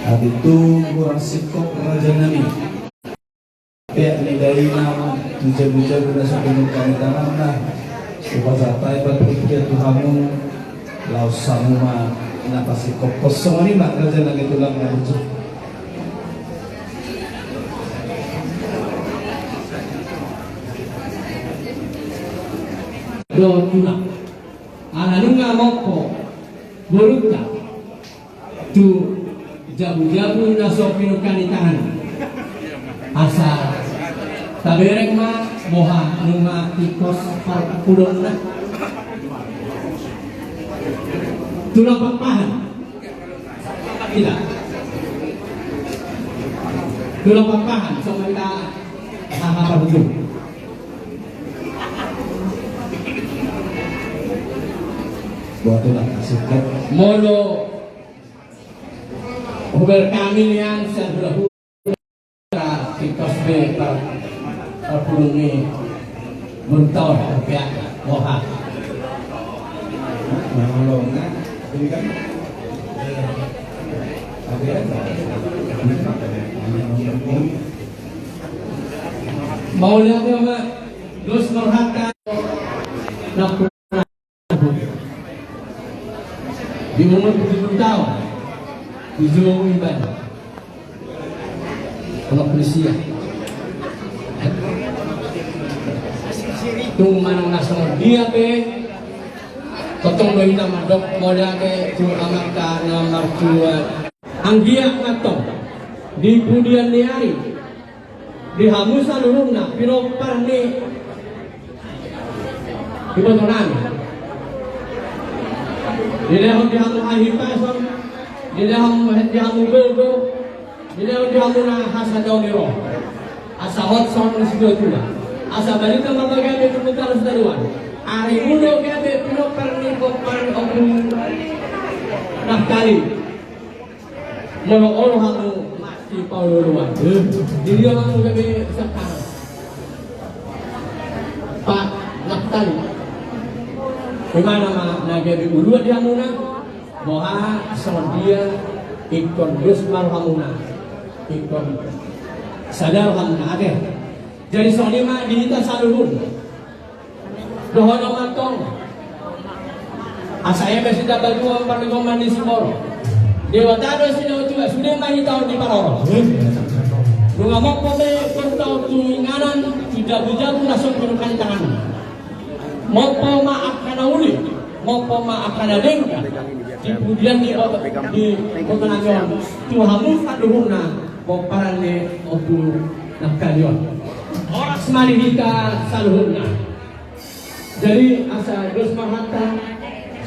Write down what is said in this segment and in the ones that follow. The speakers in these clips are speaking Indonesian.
Itu kurang sikap raja nami. Pihak nidai nama tujuh-tujuh sudah sebelum kami tanam nah. Supaya tahu berpikir Tuhanmu lau samuma napa sikap kosong ini mak raja nami tulang ngaruh. Do tulang. Ananunga moko beruta tu jabu-jabu naso pinukani tangan asa taberek ma moha nunga tikos pulon na tulang papahan tidak tulang papahan so kita sama begitu Buat tulang sikap molo hubel kami yang sebelum tikos be perpulungi bentor pihak moha menolongnya ini kan mau lihat apa dos norhaka di umur 70 tahun di Jawa ibadah kalau polisi ya tung manang nasa dia be totong doy na madok moda ke tu amaka na martua ang dia ngatong di kemudian hari di hamusan luruna pinopar ni ibotonan di lehong di hamu ahipason di lehong di hamu gogo di lehong di hamu na hasa daw ni roh asa hot son na sido tula asa balita mabagay ni tumutal sa daluan ari ulo gabe pinopar ni kopar okun naftali mono olo hamu mati pauluan di dia hamu gabe sakar pak naftali Bagaimana nagabi ulu dia muna moha son dia ikon Yusman hamuna ikon sadar hamuna ade jadi son lima dinita saluhun dohon matong asaya besi dapat dua panikoman di Simoro dewa tado sini juga sudah mahi tahun di Paroro bunga mokpo be pertau tuinganan tidak bujabu langsung penukan tangan mopo maaf karena uli, mopo maaf karena dengka. Kemudian di pengenangan Tuhanmu kaduhuna moparan de obu nakalion. Orang semari kita saluhuna. Jadi asa terus mahata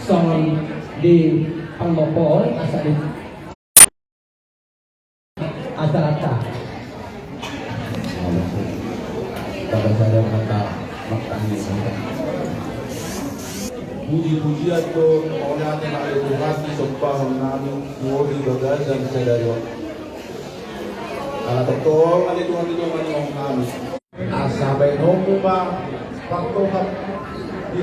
song di pangmopol asa di acara-acara. pada saya kata makan ini puji-pujian ko oleh anak Tuhan sumpah namin muori bagay dan sadari ala totoo ali Tuhan itu manong kami asabay no ba pakto di